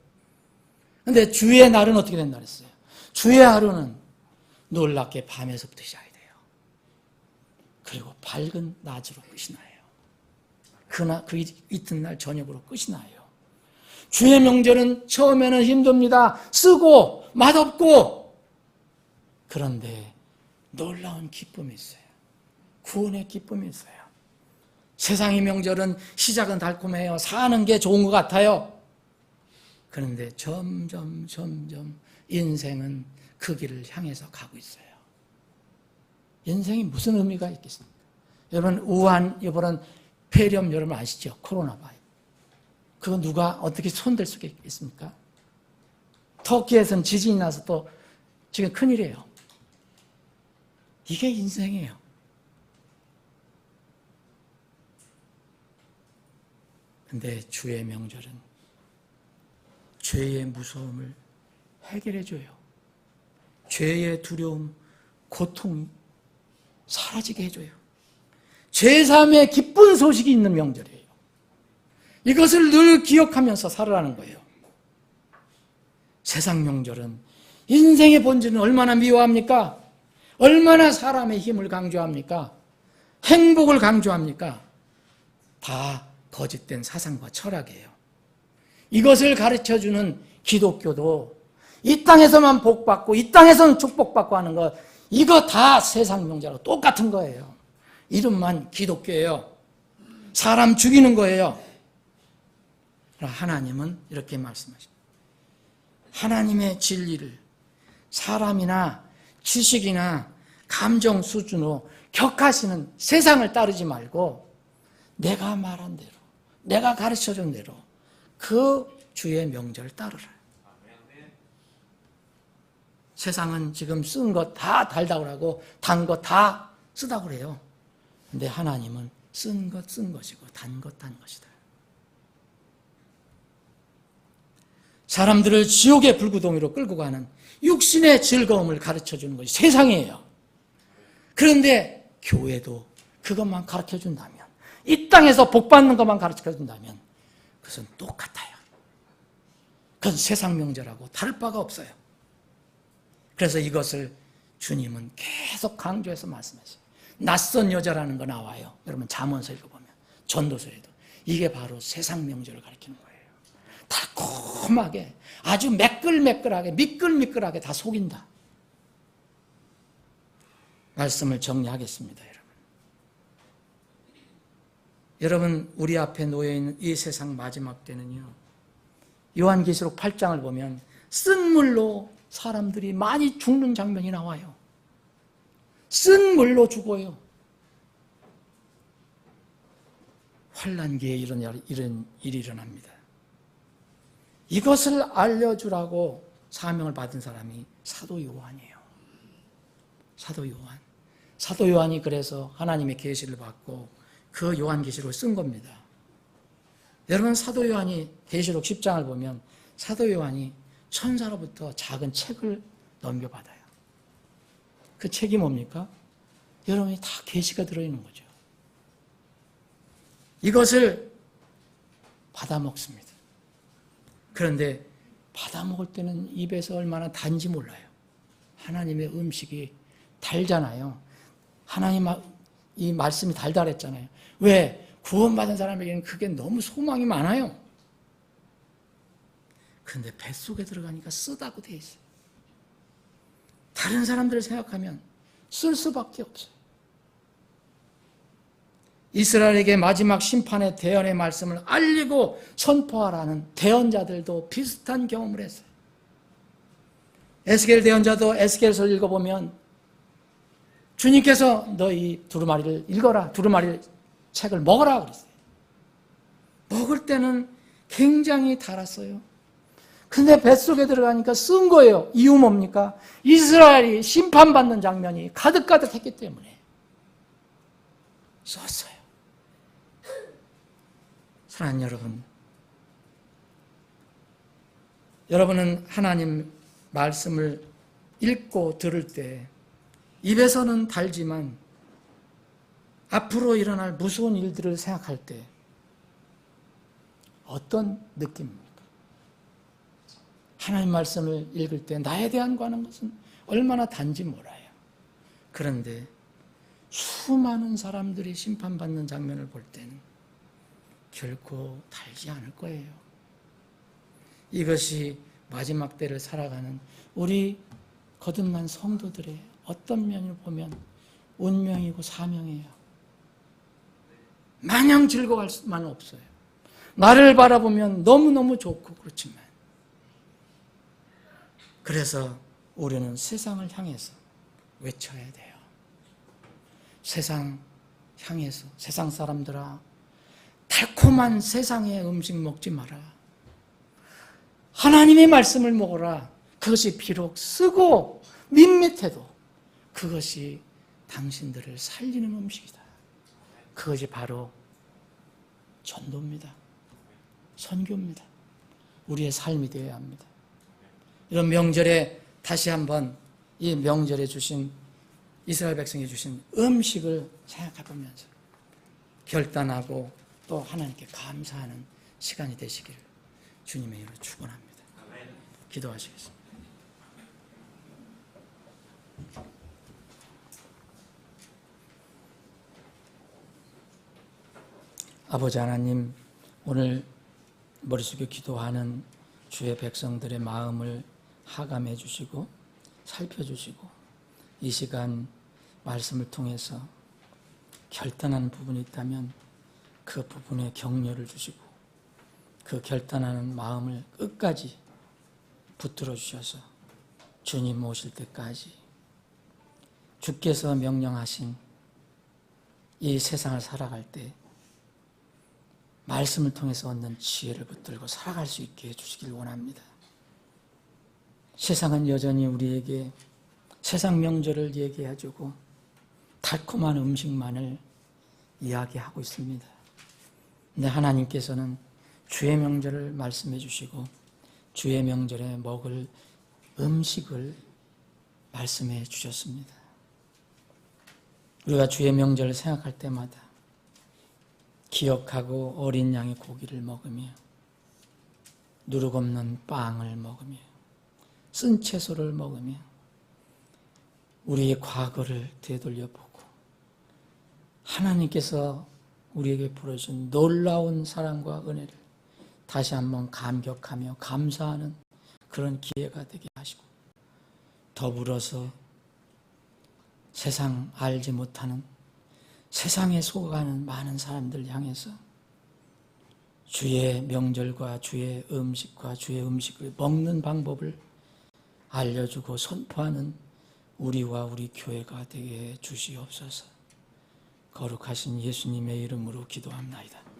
그런데 주의 날은 어떻게 된다 그랬어요? 주의 하루는 놀랍게 밤에서부터 시작이 돼요. 그리고 밝은 낮으로 끝이 나요. 그 이튿날 저녁으로 끝이 나요. 주의 명절은 처음에는 힘듭니다. 쓰고 맛없고. 그런데 놀라운 기쁨이 있어요. 구원의 기쁨이 있어요. 세상의 명절은 시작은 달콤해요. 사는 게 좋은 것 같아요. 그런데 점점 인생은 그 길을 향해서 가고 있어요. 인생이 무슨 의미가 있겠습니까? 여러분, 우한, 이번은 폐렴 여러분 아시죠? 코로나 바이러스. 그거 누가 어떻게 손댈 수가 있겠습니까? 터키에서는 지진이 나서 또 지금 큰일이에요. 이게 인생이에요. 근데 주의 명절은 죄의 무서움을 해결해줘요. 죄의 두려움, 고통이 사라지게 해줘요. 죄사함의 기쁜 소식이 있는 명절이에요. 이것을 늘 기억하면서 살아라는 거예요. 세상 명절은 인생의 본질은 얼마나 미워합니까? 얼마나 사람의 힘을 강조합니까? 행복을 강조합니까? 다 거짓된 사상과 철학이에요. 이것을 가르쳐주는 기독교도 이 땅에서만 복받고 이 땅에서는 축복받고 하는 것, 이거 다 세상 명절하고 똑같은 거예요. 이름만 기독교예요. 사람 죽이는 거예요. 하나님은 이렇게 말씀하십니다. 하나님의 진리를 사람이나 지식이나 감정 수준으로 격하시는 세상을 따르지 말고 내가 말한 대로, 내가 가르쳐준 대로 그 주의 명절을 따르라. 세상은 지금 쓴 것 다 달다고 하고 단 것 다 쓰다고 그래요. 근데 하나님은 쓴 것 쓴 것이고 단 것 단 것이다. 사람들을 지옥의 불구덩이로 끌고 가는 육신의 즐거움을 가르쳐주는 것이 세상이에요. 그런데 교회도 그것만 가르쳐준다면, 이 땅에서 복받는 것만 가르쳐준다면 그것은 똑같아요. 그건 세상 명절하고 다를 바가 없어요. 그래서 이것을 주님은 계속 강조해서 말씀하세요. 낯선 여자라는 거 나와요. 여러분 잠언서 읽어보면, 전도서에도. 이게 바로 세상 명절을 가리키는 거예요. 달콤하게, 아주 매끌매끌하게, 미끌미끌하게 다 속인다. 말씀을 정리하겠습니다, 여러분. 여러분, 우리 앞에 놓여있는 이 세상 마지막 때는요, 요한계시록 8장을 보면 쓴 물로 사람들이 많이 죽는 장면이 나와요. 쓴 물로 죽어요. 환난기에 이런 일이 일어납니다. 이것을 알려주라고 사명을 받은 사람이 사도 요한이에요. 사도 요한. 사도 요한이 그래서 하나님의 계시를 받고 그 요한계시록을 쓴 겁니다. 여러분, 사도 요한이 계시록 10장을 보면 사도 요한이 천사로부터 작은 책을 넘겨받아요. 그 책이 뭡니까? 여러분이 다 계시가 들어있는 거죠. 이것을 받아먹습니다. 그런데 받아먹을 때는 입에서 얼마나 단지 몰라요. 하나님의 음식이 달잖아요. 하나님 이 말씀이 달달했잖아요. 왜? 구원받은 사람에게는 그게 너무 소망이 많아요. 그런데 뱃속에 들어가니까 쓰다고 돼 있어요. 다른 사람들을 생각하면 쓸 수밖에 없어요. 이스라엘에게 마지막 심판의 대언의 말씀을 알리고 선포하라는 대언자들도 비슷한 경험을 했어요. 에스겔 대언자도 에스겔서를 읽어보면 주님께서 너희 두루마리를 읽어라, 두루마리 책을 먹어라 그랬어요. 먹을 때는 굉장히 달았어요. 근데 뱃속에 들어가니까 쓴 거예요. 이유 뭡니까? 이스라엘이 심판받는 장면이 가득가득했기 때문에 썼어요. 사랑하는 여러분, 여러분은 하나님 말씀을 읽고 들을 때 입에서는 달지만 앞으로 일어날 무서운 일들을 생각할 때 어떤 느낌입니까? 하나님 말씀을 읽을 때 나에 대한 거하는 것은 얼마나 단지 몰라요. 그런데 수많은 사람들이 심판받는 장면을 볼 때는 결코 달지 않을 거예요. 이것이 마지막 때를 살아가는 우리 거듭난 성도들의 어떤 면을 보면 운명이고 사명이에요. 마냥 즐거워할 수만 없어요. 나를 바라보면 너무너무 좋고 그렇지만 그래서 우리는 세상을 향해서 외쳐야 돼요. 세상 향해서 세상 사람들아 달콤한 세상의 음식 먹지 마라. 하나님의 말씀을 먹어라. 그것이 비록 쓰고 밋밋해도 그것이 당신들을 살리는 음식이다. 그것이 바로 전도입니다. 선교입니다. 우리의 삶이 되어야 합니다. 이런 명절에 다시 한번 이 명절에 주신 이스라엘 백성이 주신 음식을 생각해 보면서 결단하고 또 하나님께 감사하는 시간이 되시기를 주님의 이름으로 축원합니다. 기도하시겠습니다. 아버지 하나님, 오늘 머릿속에 기도하는 주의 백성들의 마음을 하감해 주시고 살펴주시고 이 시간 말씀을 통해서 결단하는 부분이 있다면 그 부분에 격려를 주시고 그 결단하는 마음을 끝까지 붙들어 주셔서 주님 오실 때까지 주께서 명령하신 이 세상을 살아갈 때 말씀을 통해서 얻는 지혜를 붙들고 살아갈 수 있게 해주시길 원합니다. 세상은 여전히 우리에게 세상 명절을 얘기해주고 달콤한 음식만을 이야기하고 있습니다. 근데 하나님께서는 주의 명절을 말씀해 주시고 주의 명절에 먹을 음식을 말씀해 주셨습니다. 우리가 주의 명절을 생각할 때마다 기억하고 어린 양의 고기를 먹으며 누룩 없는 빵을 먹으며 쓴 채소를 먹으며 우리의 과거를 되돌려보고 하나님께서 우리에게 부어주신 놀라운 사랑과 은혜를 다시 한번 감격하며 감사하는 그런 기회가 되게 하시고 더불어서 세상 알지 못하는 세상에 속아가는 많은 사람들 향해서 주의 명절과 주의 음식과 주의 음식을 먹는 방법을 알려주고 선포하는 우리와 우리 교회가 되게 해 주시옵소서. 거룩하신 예수님의 이름으로 기도합나이다.